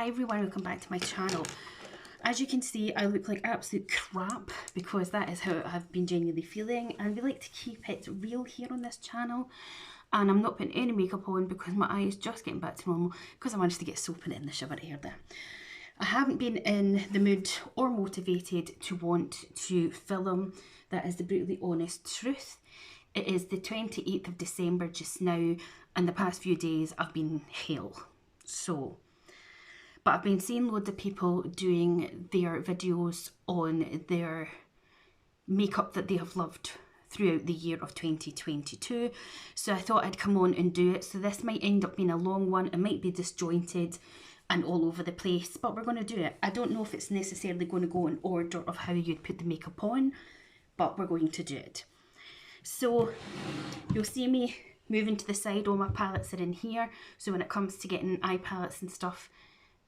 Hi everyone, welcome back to my channel. As you can see, I look like absolute crap because that is how I've been genuinely feeling, and we like to keep it real here on this channel. And I'm not putting any makeup on because my eye is just getting back to normal because I managed to get soap in it in the shower earlier there. I haven't been in the mood or motivated to want to film. That is the brutally honest truth. It is the 28th of December just now, and the past few days I've been hell. But I've been seeing loads of people doing their videos on their makeup that they have loved throughout the year of 2022. So I thought I'd come on and do it. So this might end up being a long one. It might be disjointed and all over the place, but we're going to do it. I don't know if it's necessarily going to go in order of how you'd put the makeup on, but we're going to do it. So you'll see me moving to the side. All my palettes are in here. So when it comes to getting eye palettes and stuff,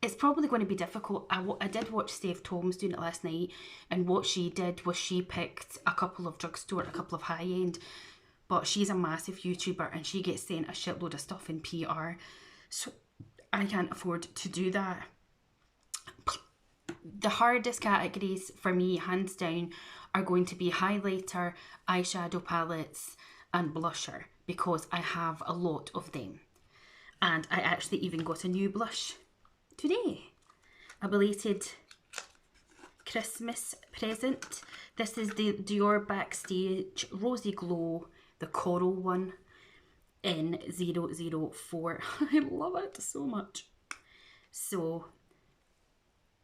it's probably going to be difficult. I did watch Steph Thomas doing it last night, and what she did was she picked a couple of drugstore, a couple of high-end, but she's a massive YouTuber and she gets sent a shitload of stuff in PR, so I can't afford to do that. The hardest categories for me, hands down, are going to be highlighter, eyeshadow palettes and blusher, because I have a lot of them. And I actually even got a new blush today, a belated Christmas present. This is the Dior Backstage Rosy Glow, the coral one in 004. I love it so much. So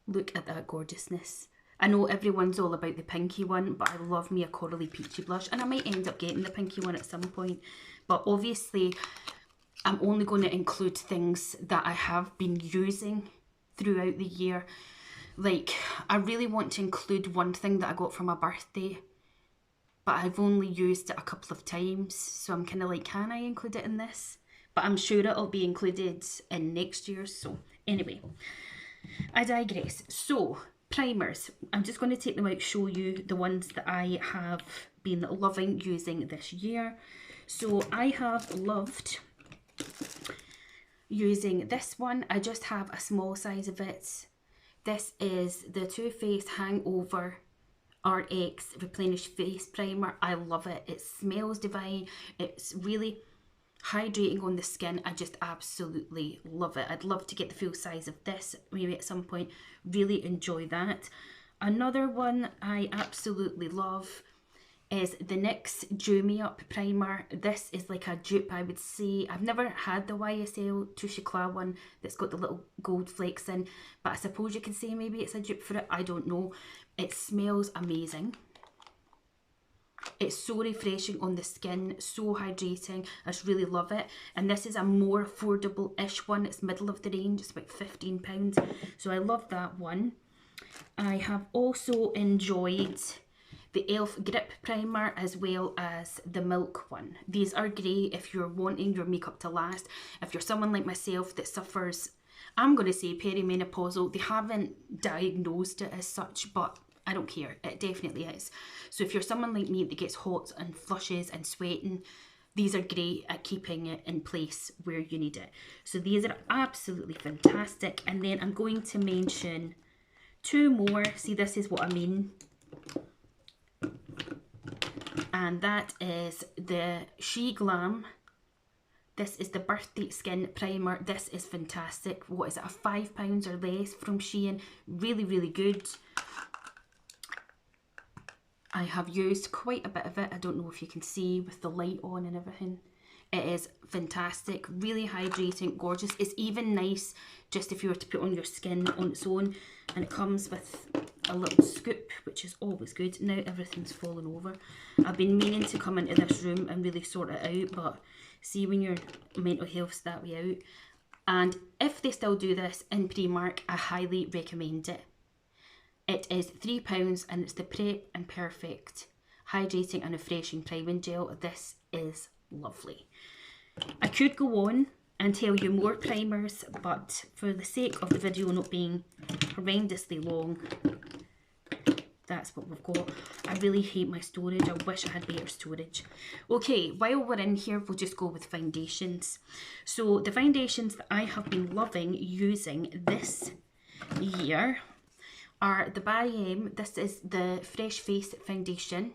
look at that gorgeousness. I know everyone's all about the pinky one, but I love me a corally peachy blush, and I might end up getting the pinky one at some point, but obviously I'm only going to include things that I have been using throughout the year. Like, I really want to include one thing that I got for my birthday, but I've only used it a couple of times, so I'm kind of like, can I include it in this? But I'm sure it'll be included in next year's. So anyway, I digress. So primers, I'm just going to take them out, show you the ones that I have been loving using this year. So I have loved using this one. I just have a small size of it. This is the Too Faced Hangover RX Replenish Face Primer. I love it. It smells divine. It's really hydrating on the skin. I just absolutely love it. I'd love to get the full size of this maybe at some point. Really enjoy that. Another one I absolutely love is the NYX Dew Me Up Primer. This is like a dupe, I would say. I've never had the YSL Touche Eclat one that's got the little gold flakes in, but I suppose you can say maybe it's a dupe for it. I don't know. It smells amazing. It's so refreshing on the skin, so hydrating. I just really love it. And this is a more affordable-ish one. It's middle of the range. It's about £15. So I love that one. I have also enjoyed the e.l.f. Grip Primer as well as the Milk one. These are great if you're wanting your makeup to last. If you're someone like myself that suffers, I'm going to say perimenopausal. They haven't diagnosed it as such, but I don't care. It definitely is. So if you're someone like me that gets hot and flushes and sweating, these are great at keeping it in place where you need it. So these are absolutely fantastic. And then I'm going to mention two more. See, this is what I mean. And that is the She Glam. This is the Birthday Skin Primer. This is fantastic. What is it, a £5 or less from Shein? Really, really good. I have used quite a bit of it. I don't know if you can see with the light on and everything. It is fantastic, really hydrating, gorgeous. It's even nice just if you were to put on your skin on its own. And it comes with a little scoop, which is always good. Now everything's fallen over. I've been meaning to come into this room and really sort it out, but see, when your mental health's that way out. And if they still do this in Primark, I highly recommend it. It is £3 and it's the Prep and Perfect Hydrating and Refreshing Priming Gel. This is lovely. I could go on and tell you more primers, but for the sake of the video not being horrendously long, that's what we've got. I really hate my storage. I wish I had better storage. Okay, while we're in here, we'll just go with foundations. So the foundations that I have been loving using this year are the by M. This is the Fresh Face Foundation.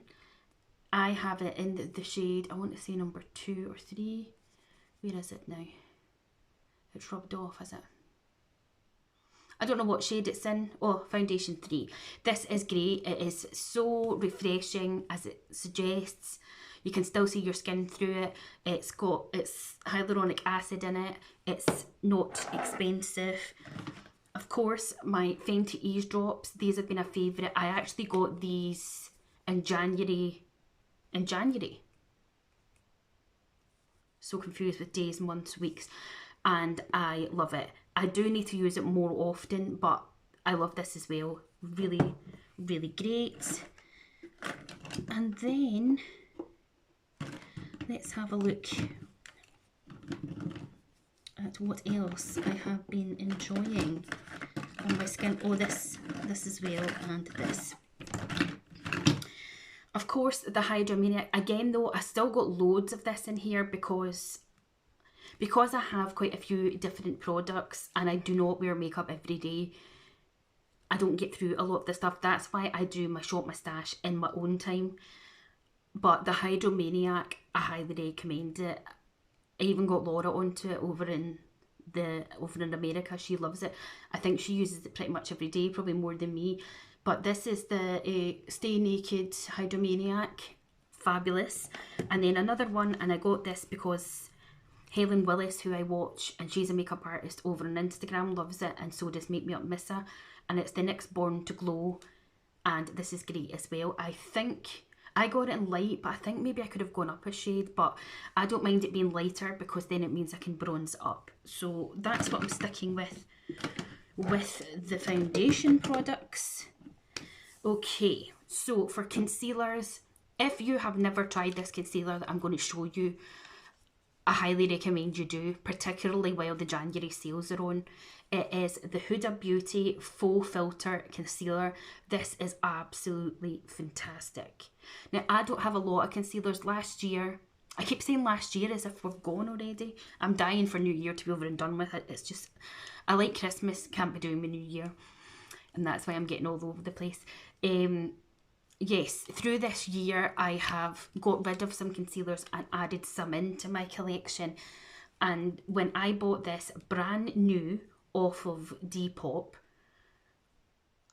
I have it in the shade, I want to say number 2 or 3. Where is it now? It's rubbed off, is it? I don't know what shade it's in. Oh, foundation 3. This is great. It is so refreshing as it suggests. You can still see your skin through it. It's hyaluronic acid in it. It's not expensive. Of course, my Fenty Ease Drops. These have been a favourite. I actually got these in January. So confused with days, months, weeks. And I love it. I do need to use it more often, but I love this as well. Really, really great. And then let's have a look at what else I have been enjoying on my skin. Oh, this as well, and this. Of course, the Hydromaniac. Again though, I still got loads of this in here because I have quite a few different products and I do not wear makeup every day. I don't get through a lot of the stuff. That's why I do my shop, my stash in my own time. But the Hydromaniac, I highly recommend it. I even got Laura onto it over in America. She loves it. I think she uses it pretty much every day, probably more than me. But this is the Stay Naked Hydromaniac. Fabulous. And then another one, and I got this because Helen Willis, who I watch, and she's a makeup artist over on Instagram, loves it, and so does Make Me Up Missa. And it's the NYX Born to Glow, and this is great as well. I think I got it in light, but I think maybe I could have gone up a shade, but I don't mind it being lighter because then it means I can bronze up. So that's what I'm sticking with the foundation products. Okay, so for concealers, if you have never tried this concealer that I'm going to show you, I highly recommend you do, particularly while the January sales are on. It is the Huda Beauty Faux Filter Concealer. This is absolutely fantastic. Now, I don't have a lot of concealers. Last year, I keep saying last year as if we've gone already. I'm dying for New Year to be over and done with it. It's just, I like Christmas, can't be doing my New Year. And that's why I'm getting all over the place. Yes, through this year I have got rid of some concealers and added some into my collection. And when I bought this brand new off of Depop,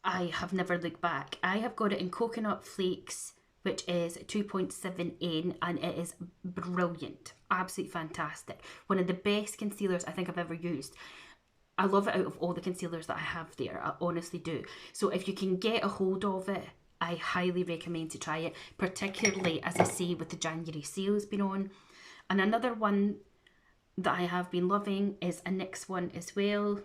I have never looked back. I have got it in Coconut Flakes, which is 2.7N, and it is brilliant. Absolutely fantastic. One of the best concealers I think I've ever used. I love it out of all the concealers that I have there. I honestly do. So if you can get a hold of it, I highly recommend to try it, particularly, as I say, with the January sales being on. And another one that I have been loving is a NYX one as well.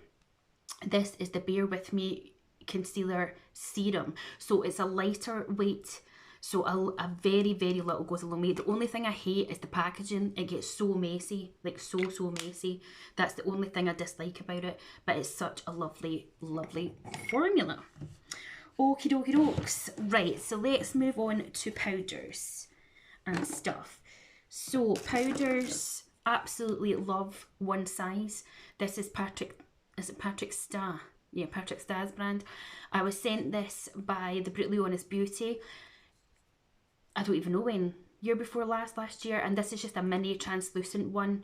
This is the Bear With Me Concealer Serum. So it's a lighter weight, so a very, very little goes a long way. The only thing I hate is the packaging. It gets so messy, like so messy. That's the only thing I dislike about it, but it's such a lovely, lovely formula. Okie dokie dokes. Right, so let's move on to powders and stuff. So powders, absolutely love One Size. This is Patrick Star? Yeah, Patrick Star's brand. I was sent this by the Brutally Honest Beauty. I don't even know when. Year before last year. And this is just a mini translucent one.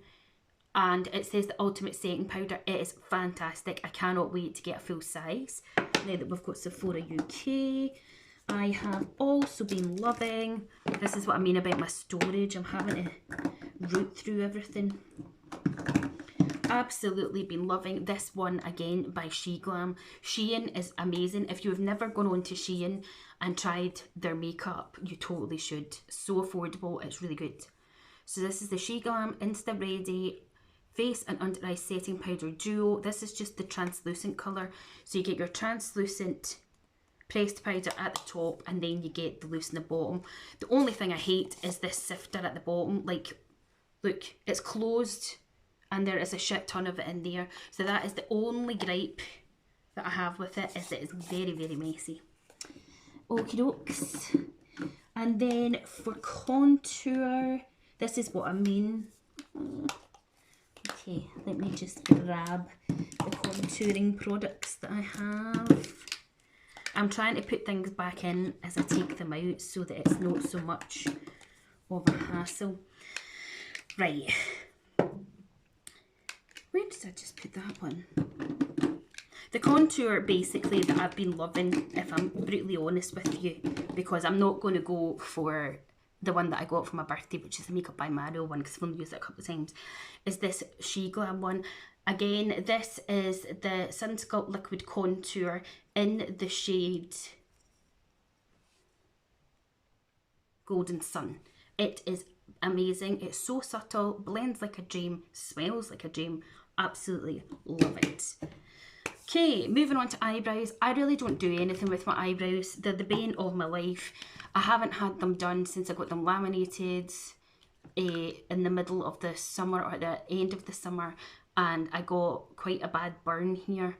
And it says the ultimate setting powder. It is fantastic. I cannot wait to get a full size. Now that we've got Sephora UK, I have also been loving, this is what I mean about my storage. I'm having to root through everything. Absolutely been loving this one again by SheGlam. Shein is amazing. If you've never gone on to Shein and tried their makeup, you totally should. So affordable, it's really good. So this is the SheGlam Insta Ready Face and Under Eye Setting Powder Duo. This is just the translucent colour. So you get your translucent pressed powder at the top and then you get the loose in the bottom. The only thing I hate is this sifter at the bottom. Like, look, it's closed and there is a shit ton of it in there. So that is the only gripe that I have with it, is it is very, very messy. Okie dokes. And then for contour, this is what I mean. Okay, let me just grab the contouring products that I have. I'm trying to put things back in as I take them out so that it's not so much of a hassle. Right. Where did I just put that one? The contour basically that I've been loving, if I'm brutally honest with you, because I'm not going to go for the one that I got for my birthday, which is the Makeup by Mario one, because I've only used it a couple of times, is this She Glam one. Again, this is the Sun Sculpt Liquid Contour in the shade Golden Sun. It is amazing. It's so subtle, blends like a dream, smells like a dream. Absolutely love it. Okay, moving on to eyebrows. I really don't do anything with my eyebrows. They're the bane of my life. I haven't had them done since I got them laminated in the middle of the summer or at the end of the summer, and I got quite a bad burn here.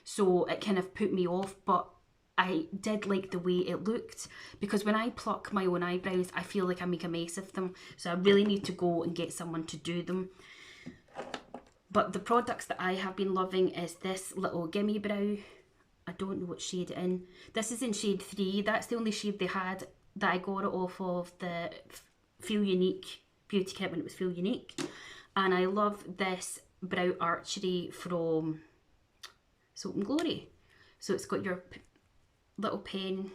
So it kind of put me off, but I did like the way it looked, because when I pluck my own eyebrows, I feel like I make a mess of them. So I really need to go and get someone to do them. But the products that I have been loving is this little Gimme Brow. I don't know what shade it in. This is in shade 3. That's the only shade they had that I got it off of the Feel Unique beauty kit when it was Feel Unique. And I love this Brow Archery from Soap and Glory. So it's got your little pen,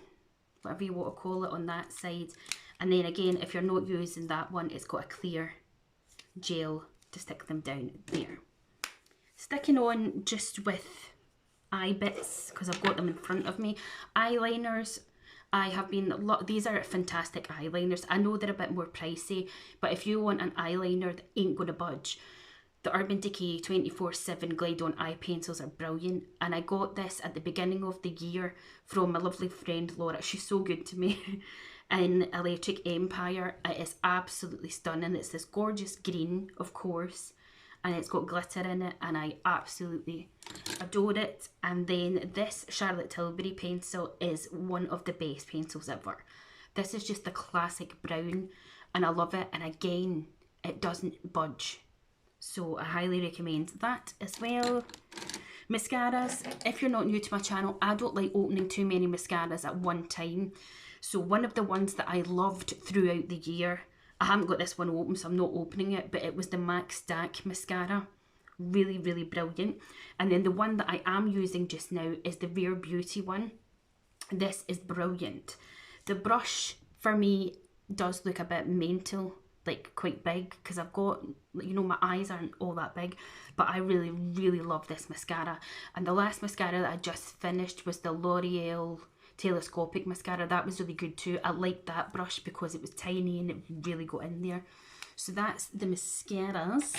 whatever you want to call it, on that side. And then again, if you're not using that one, it's got a clear gel to stick them down there. Sticking on just with eye bits, because I've got them in front of me. Eyeliners, I have been, these are fantastic eyeliners. I know they're a bit more pricey, but if you want an eyeliner that ain't going to budge, the Urban Decay 24/7 Glide On eye pencils are brilliant. And I got this at the beginning of the year from my lovely friend Laura. She's so good to me. In Electric Empire. It is absolutely stunning. It's this gorgeous green, of course, and it's got glitter in it, and I absolutely adore it. And then this Charlotte Tilbury pencil is one of the best pencils ever. This is just the classic brown, and I love it. And again, it doesn't budge. So I highly recommend that as well. Mascaras. If you're not new to my channel, I don't like opening too many mascaras at one time. So one of the ones that I loved throughout the year, I haven't got this one open, so I'm not opening it, but it was the MAC Stack mascara. Really, really brilliant. And then the one that I am using just now is the Rare Beauty one. This is brilliant. The brush, for me, does look a bit mental, like quite big, because I've got, you know, my eyes aren't all that big, but I really, really love this mascara. And the last mascara that I just finished was the L'Oreal Telescopic mascara. That was really good too. I liked that brush because it was tiny and it really got in there. So that's the mascaras.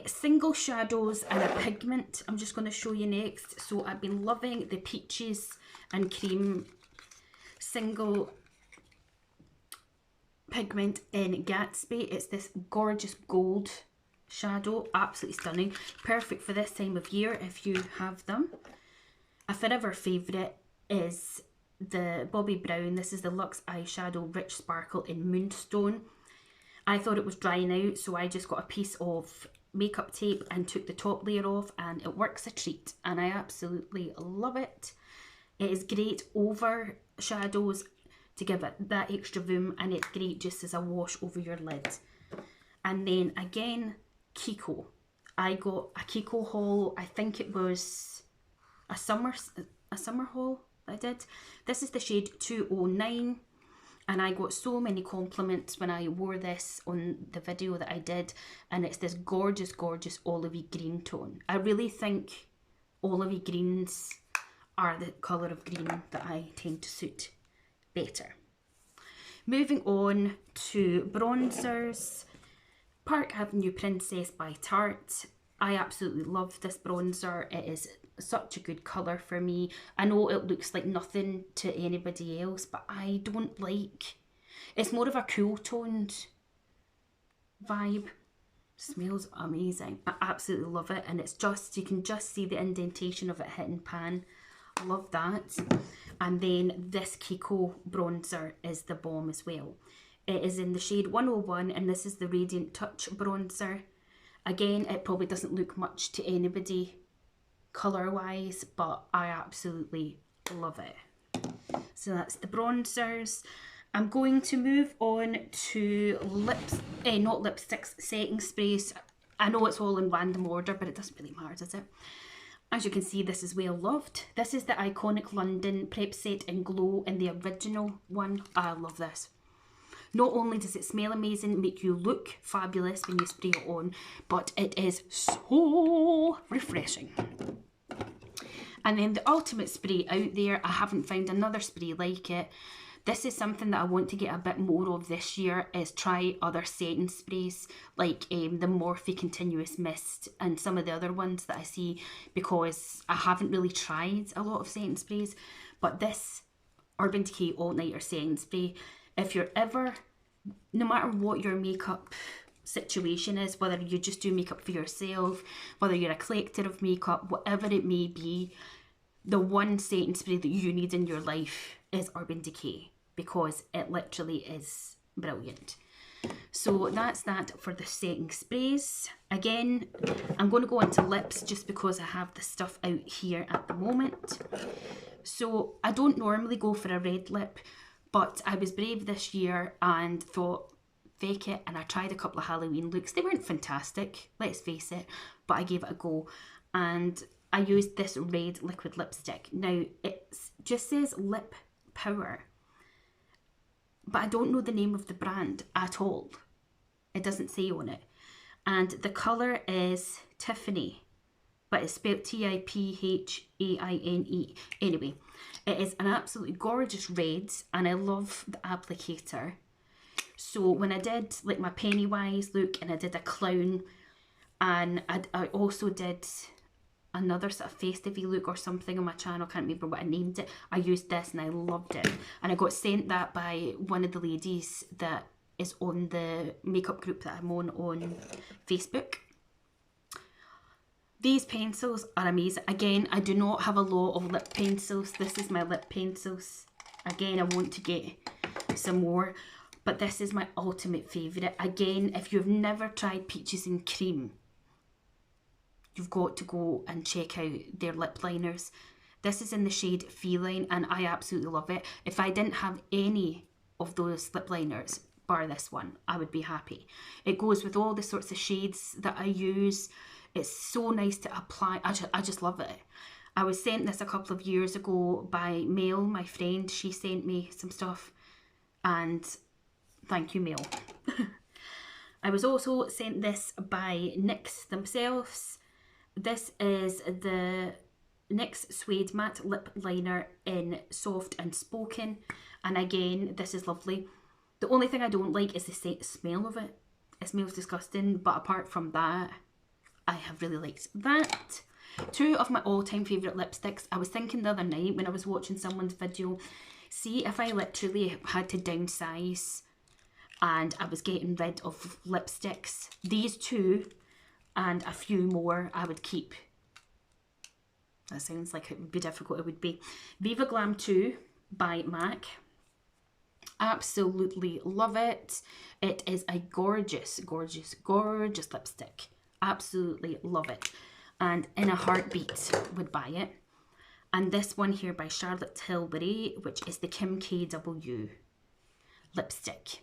Single shadows and a pigment I'm just going to show you next. So I've been loving the Peaches and Cream single pigment in Gatsby. It's this gorgeous gold shadow, absolutely stunning, perfect for this time of year if you have them. A forever favourite is the Bobbi Brown. This is the Luxe Eyeshadow Rich Sparkle in Moonstone. I thought it was drying out, so I just got a piece of makeup tape and took the top layer off, and it works a treat, and I absolutely love it. It is great over shadows to give it that extra boom, and it's great just as a wash over your lid. And then again, Kiko. I got a Kiko haul, I think it was a summer haul that I did. This is the shade 209, and I got so many compliments when I wore this on the video that I did, and it's this gorgeous, gorgeous olivey green tone. I really think olivey greens are the colour of green that I tend to suit better. Moving on to bronzers. Park Avenue Princess by Tarte. I absolutely love this bronzer. It is such a good colour for me. I know it looks like nothing to anybody else, but I don't like... It's more of a cool toned vibe. Smells amazing. I absolutely love it, and it's just, you can just see the indentation of it hitting pan. I love that. And then this Kiko bronzer is the bomb as well. It is in the shade 101, and this is the Radiant Touch bronzer. Again, it probably doesn't look much to anybody colour wise, but I absolutely love it. So that's the bronzers. I'm going to move on to not lipsticks, setting sprays. I know it's all in random order, but it doesn't really matter, does it? As you can see, this is well loved. This is the iconic London Prep Set in Glow in the original one. I love this. Not only does it smell amazing, make you look fabulous when you spray it on, but it is so refreshing. And then the ultimate spray out there, I haven't found another spray like it. This is something that I want to get a bit more of this year, is try other setting sprays like the Morphe Continuous Mist and some of the other ones that I see, because I haven't really tried a lot of setting sprays. But this Urban Decay All Nighter setting spray, if you're ever, no matter what your makeup situation is, whether you just do makeup for yourself, whether you're a collector of makeup, whatever it may be, the one setting spray that you need in your life is Urban Decay, because it literally is brilliant. So that's that for the setting sprays. Again, I'm going to go into lips just because I have the stuff out here at the moment. So I don't normally go for a red lip, but I was brave this year and thought, fake it, and I tried a couple of Halloween looks. They weren't fantastic, let's face it, but I gave it a go, and I used this red liquid lipstick. Now, it just says Lip Power, but I don't know the name of the brand at all. It doesn't say on it. And the colour is Tiffany, but it's spelled Tiphaine. Anyway, it is an absolutely gorgeous red, and I love the applicator. So when I did like my Pennywise look, and I did a clown, and I also did another sort of festive-y look or something on my channel, can't remember what I named it, I used this and I loved it. And I got sent that by one of the ladies that is on the makeup group that I'm on Facebook. These pencils are amazing. Again, I do not have a lot of lip pencils. This is my lip pencils. Again, I want to get some more, but this is my ultimate favourite. Again, if you've never tried Peaches and Cream, you've got to go and check out their lip liners. This is in the shade Feline, and I absolutely love it. If I didn't have any of those lip liners, bar this one, I would be happy. It goes with all the sorts of shades that I use. It's so nice to apply. I just love it. I was sent this a couple of years ago by Mel, my friend. She sent me some stuff, and thank you, Mel. I was also sent this by NYX themselves. This is the NYX Suede Matte Lip Liner in Soft and Spoken. And again, this is lovely. The only thing I don't like is the smell of it. It smells disgusting, but apart from that, I have really liked that. Two of my all-time favourite lipsticks. I was thinking the other night when I was watching someone's video, see if I literally had to downsize and I was getting rid of lipsticks, these two and a few more I would keep. That sounds like it would be difficult. It would be Viva Glam 2 by MAC. Absolutely love it. It is a gorgeous, gorgeous, gorgeous lipstick. Absolutely love it. And in a heartbeat would buy it. And this one here by Charlotte Tilbury, which is the Kim KW lipstick.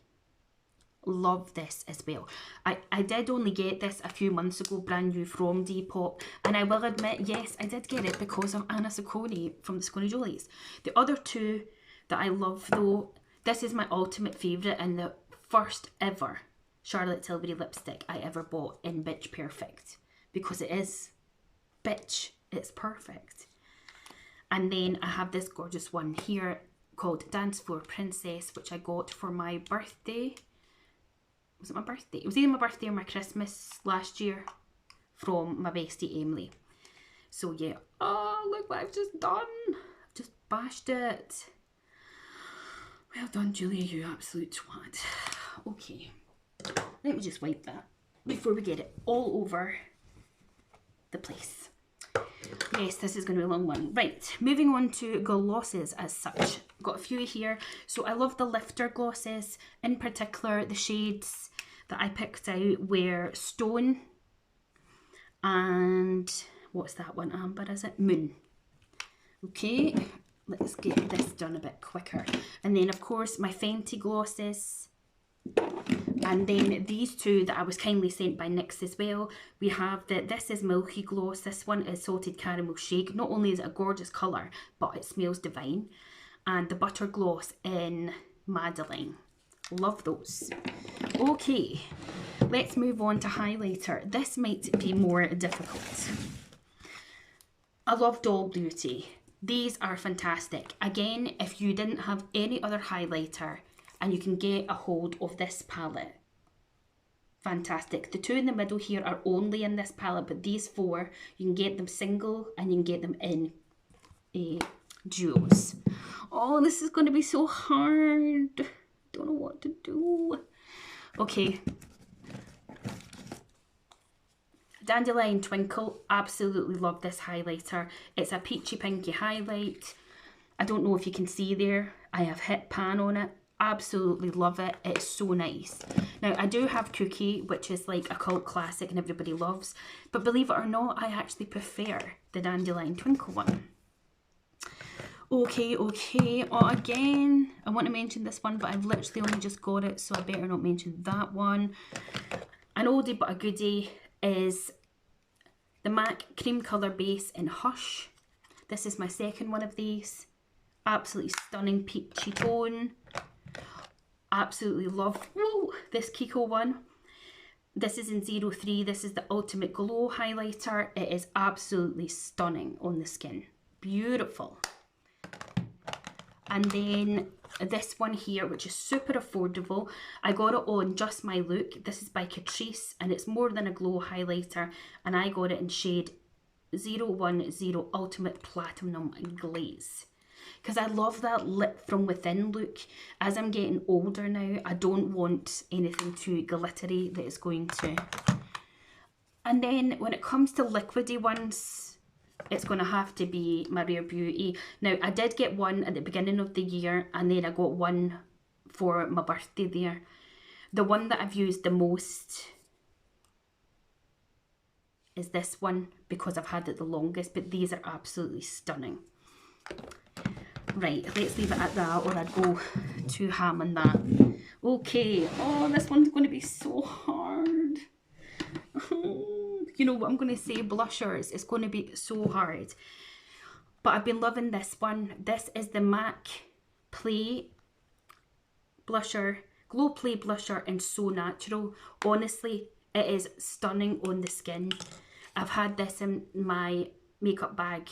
Love this as well. I did only get this a few months ago, brand new from Depop, and I will admit, yes, I did get it because of Anna Ciccone from the Ciccone Jolies. The other two that I love though, this is my ultimate favourite and the first ever Charlotte Tilbury lipstick I ever bought in Bitch Perfect, because it is bitch, it's perfect. And then I have this gorgeous one here called Dance Floor Princess, which I got for my birthday. Was it my birthday? It was either my birthday or my Christmas last year from my bestie Emily. So yeah. Oh, look what I've just done. I've just bashed it. Well done, Julia, you absolute twat. Okay. Let me just wipe that before we get it all over the place. Yes, this is going to be a long one. Right, moving on to glosses as such. Got a few here. So I love the lifter glosses. In particular, the shades that I picked out were Stone, and what's that one, Amber, is it? Moon. Okay, let's get this done a bit quicker. And then of course my Fenty glosses. And then these two that I was kindly sent by NYX as well. We have this is Milky Gloss. This one is Salted Caramel Shake. Not only is it a gorgeous colour, but it smells divine. And the Butter Gloss in Madeline. Love those. Okay, let's move on to highlighter. This might be more difficult. I love Doll Beauty. These are fantastic. Again, if you didn't have any other highlighter and you can get a hold of this palette, fantastic. The two in the middle here are only in this palette, but these four, you can get them single and you can get them in duos. Oh, this is going to be so hard. Don't know what to do. Okay. Dandelion Twinkle, absolutely love this highlighter. It's a peachy pinky highlight. I don't know if you can see there. I have hit pan on it. Absolutely love it. It's so nice. Now, I do have Cookie, which is like a cult classic and everybody loves. But believe it or not, I actually prefer the Dandelion Twinkle one. Okay. Oh, again, I want to mention this one, but I've literally only just got it, so I better not mention that one. An oldie but a goodie is the MAC Cream Colour Base in Hush. This is my second one of these. Absolutely stunning peachy tone. Absolutely love this Kiko one. This is in 03. This is the Ultimate Glow highlighter. It is absolutely stunning on the skin. Beautiful. And then this one here, which is super affordable. I got it on Just My Look. This is by Catrice, and it's more than a glow highlighter. And I got it in shade 010 Ultimate Platinum Glaze. Because I love that lit from within look. As I'm getting older now, I don't want anything too glittery that is going to. And then when it comes to liquidy ones, it's going to have to be my Rare Beauty. Now, I did get one at the beginning of the year, and then I got one for my birthday there. The one that I've used the most is this one, because I've had it the longest, but these are absolutely stunning. Right, let's leave it at that, or I'd go too ham on that. Okay, oh, this one's going to be so hard. You know what I'm going to say, blushers, it's going to be so hard. But I've been loving this one. This is the MAC Play blusher, Glow Play blusher in So Natural. Honestly, it is stunning on the skin. I've had this in my makeup bag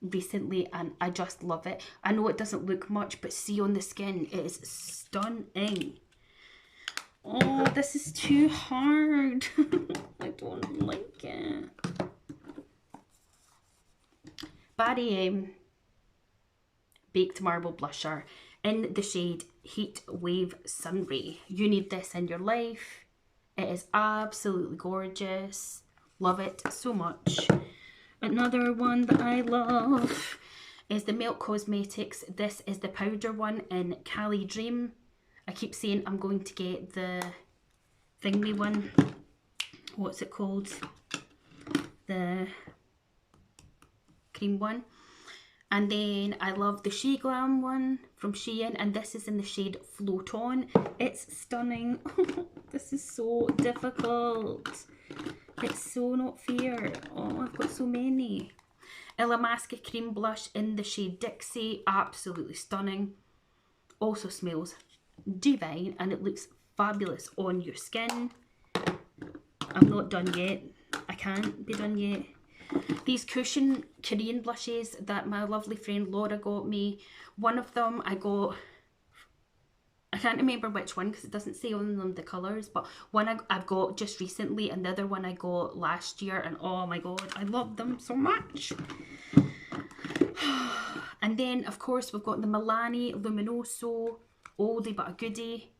recently and I just love it. I know it doesn't look much, but see on the skin, it is stunning. Oh, this is too hard. I don't like it. Barry M Baked Marble Blusher in the shade Heat Wave Sunray. You need this in your life. It is absolutely gorgeous. Love it so much. Another one that I love is the Melt Cosmetics. This is the powder one in Cali Dream. I keep saying I'm going to get the thingy one. What's it called? The cream one. And then I love the She Glam one from Shein, and this is in the shade Float On. It's stunning. This is so difficult. It's so not fair. Oh, I've got so many. Illamasqua Cream Blush in the shade Dixie. Absolutely stunning. Also smells divine and it looks fabulous on your skin. I'm not done yet. I can't be done yet. These cushion Korean blushes that my lovely friend Laura got me. One of them I got, I can't remember which one because it doesn't say on them the colours, but one I've got just recently and the other one I got last year, and oh my god, I love them so much. And then of course we've got the Milani Luminoso Oldie but a Goodie.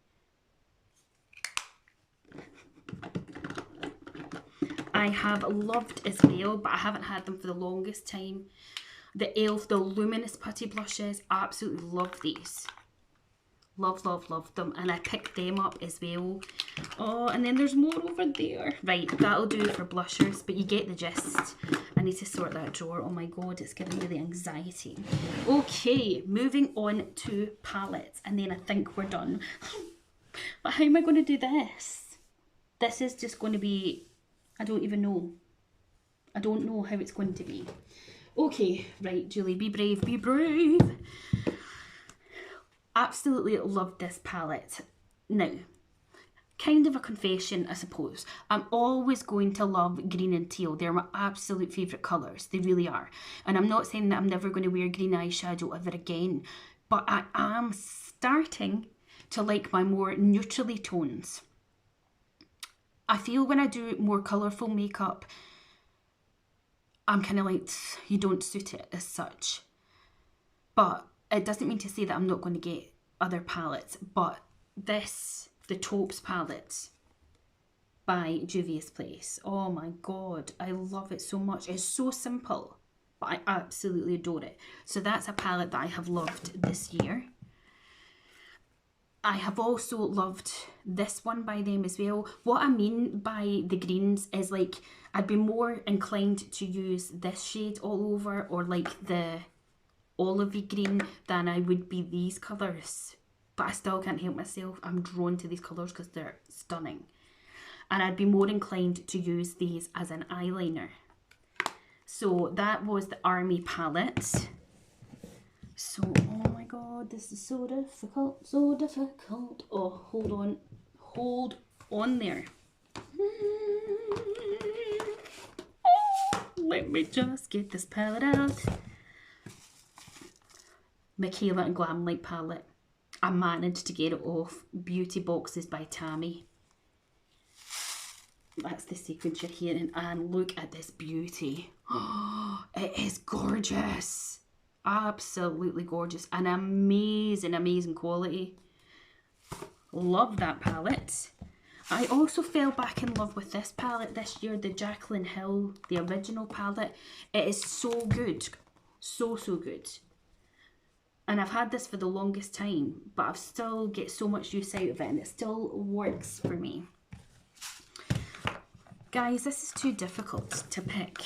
I have loved as well, but I haven't had them for the longest time. The e.l.f. the Luminous Putty Blushes, absolutely love these. Love, love, love them. And I picked them up as well. Oh, and then there's more over there. Right, that'll do for blushers, but you get the gist. I need to sort that drawer. Oh my god, it's giving me the anxiety. Okay, moving on to palettes. And then I think we're done. But how am I going to do this? This is just going to be... I don't even know. I don't know how it's going to be. Okay, right, Julie, be brave, be brave. Absolutely loved this palette. Now, kind of a confession, I suppose. I'm always going to love green and teal. They're my absolute favourite colours. They really are. And I'm not saying that I'm never going to wear green eyeshadow ever again, but I am starting to like my more neutrally tones. I feel when I do more colourful makeup, I'm kind of like, you don't suit it as such. But it doesn't mean to say that I'm not going to get other palettes. But this, the Taupes palette by Juvia's Place. Oh my god, I love it so much. It's so simple, but I absolutely adore it. So that's a palette that I have loved this year. I have also loved this one by them as well. What I mean by the greens is like, I'd be more inclined to use this shade all over, or like the olivey green, than I would be these colours. But I still can't help myself. I'm drawn to these colours because they're stunning. And I'd be more inclined to use these as an eyeliner. So that was the Army palette. So, oh my god, this is so difficult, so difficult. Oh, hold on there. Let me just get this palette out. Michaela and Glamlight palette. I managed to get it off Beauty Boxes by Tammy. That's the sequence you're hearing, and look at this beauty. Oh, it is gorgeous. Absolutely gorgeous, and amazing, amazing quality. Love that palette. I also fell back in love with this palette this year, the Jaclyn Hill, the original palette. It is so good, so good. And I've had this for the longest time, but I've still get so much use out of it, and it still works for me. Guys, this is too difficult to pick.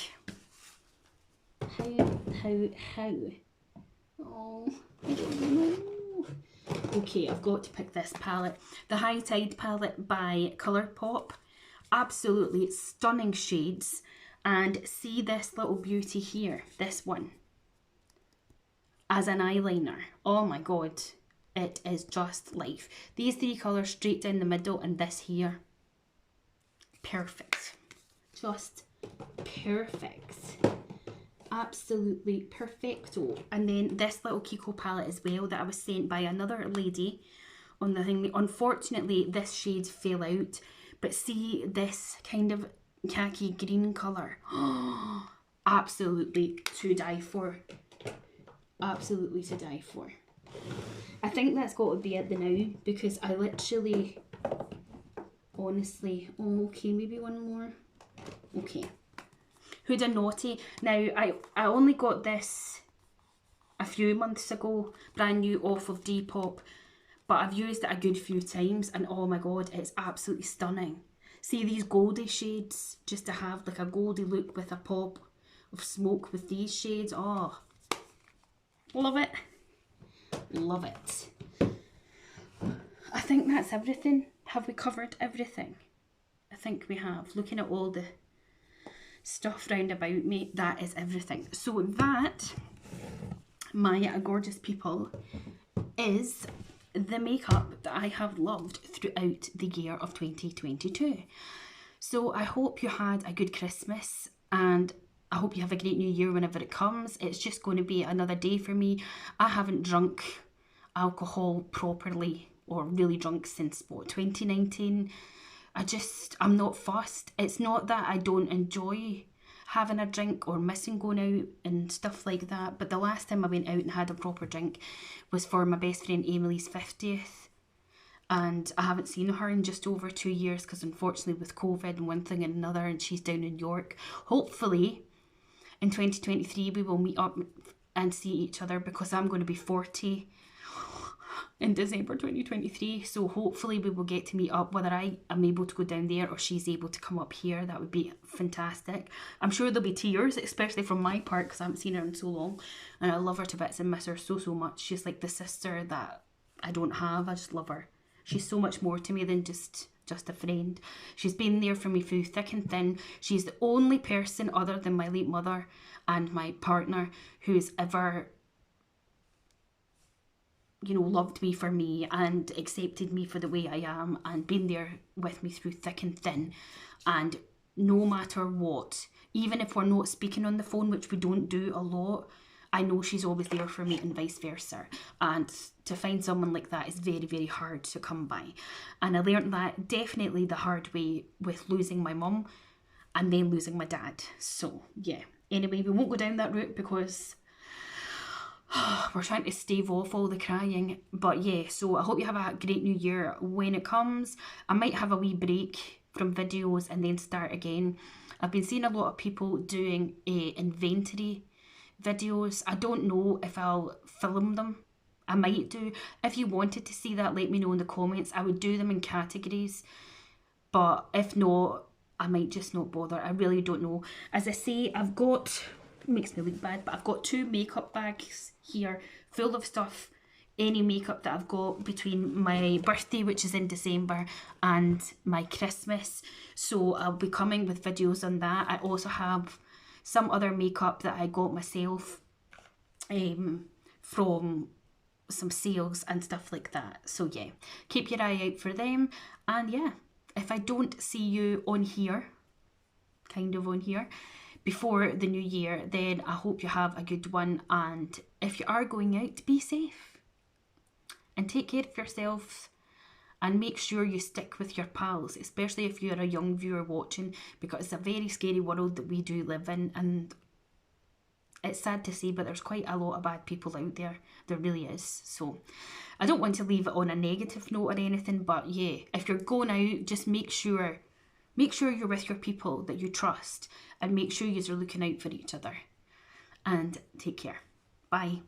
How? Oh, I don't know. Okay, I've got to pick this palette. The High Tide palette by Colourpop. Absolutely stunning shades. And see this little beauty here, this one, as an eyeliner. Oh my god, it is just life. These three colours straight down the middle, and this here. Perfect. Just perfect. Absolutely perfecto. And then this little Kiko palette as well that I was sent by another lady on the thing. Unfortunately, this shade fell out, but see this kind of khaki green colour. Absolutely to die for. Absolutely to die for. I think that's got to be it now, because I literally, honestly, oh, okay, maybe one more. Okay. Huda Naughty. Now, I only got this a few months ago, brand new off of Depop, but I've used it a good few times, and oh my god, it's absolutely stunning. See these goldy shades, just to have like a goldy look with a pop of smoke with these shades. Oh, love it. Love it. I think that's everything. Have we covered everything? I think we have. Looking at all the stuff round about me, that is everything. So that, my gorgeous people, is the makeup that I have loved throughout the year of 2022. So I hope you had a good Christmas, and I hope you have a great new year whenever it comes. It's just going to be another day for me. I haven't drunk alcohol properly, or really drunk, since what, 2019. I'm not fussed. It's not that I don't enjoy having a drink or missing going out and stuff like that, but the last time I went out and had a proper drink was for my best friend Emily's 50th, and I haven't seen her in just over 2 years, because unfortunately with COVID and one thing and another, and she's down in York. Hopefully in 2023 we will meet up and see each other, because I'm going to be 40. in December 2023. So hopefully we will get to meet up, whether I am able to go down there or she's able to come up here. That would be fantastic. I'm sure there'll be tears, especially from my part, because I haven't seen her in so long. And I love her to bits and miss her so, so much. She's like the sister that I don't have. I just love her. She's so much more to me than just a friend. She's been there for me through thick and thin. She's the only person other than my late mother and my partner who's ever, you know, loved me for me and accepted me for the way I am and been there with me through thick and thin. And no matter what, even if we're not speaking on the phone, which we don't do a lot, I know she's always there for me and vice versa. And to find someone like that is very, very hard to come by. And I learned that definitely the hard way with losing my mum and then losing my dad. So yeah, anyway, we won't go down that route because we're trying to stave off all the crying. But yeah, so I hope you have a great new year when it comes. I might have a wee break from videos and then start again. I've been seeing a lot of people doing inventory videos. I don't know if I'll film them. I might do. If you wanted to see that, let me know in the comments. I would do them in categories, but if not, I might just not bother. I really don't know. As I say, I've got, makes me look bad, but I've got 2 makeup bags here full of stuff, any makeup that I've got between my birthday, which is in December, and my Christmas. So I'll be coming with videos on that. I also have some other makeup that I got myself from some sales and stuff like that. So yeah, keep your eye out for them. And yeah, if I don't see you on here, kind of on here, before the new year, then I hope you have a good one. And if you are going out, be safe and take care of yourselves. And make sure you stick with your pals, especially if you're a young viewer watching, because it's a very scary world that we do live in. And it's sad to say, but there's quite a lot of bad people out there. There really is. So I don't want to leave it on a negative note or anything, but yeah, if you're going out, just make sure you're with your people that you trust, and make sure you're looking out for each other. And take care. Bye.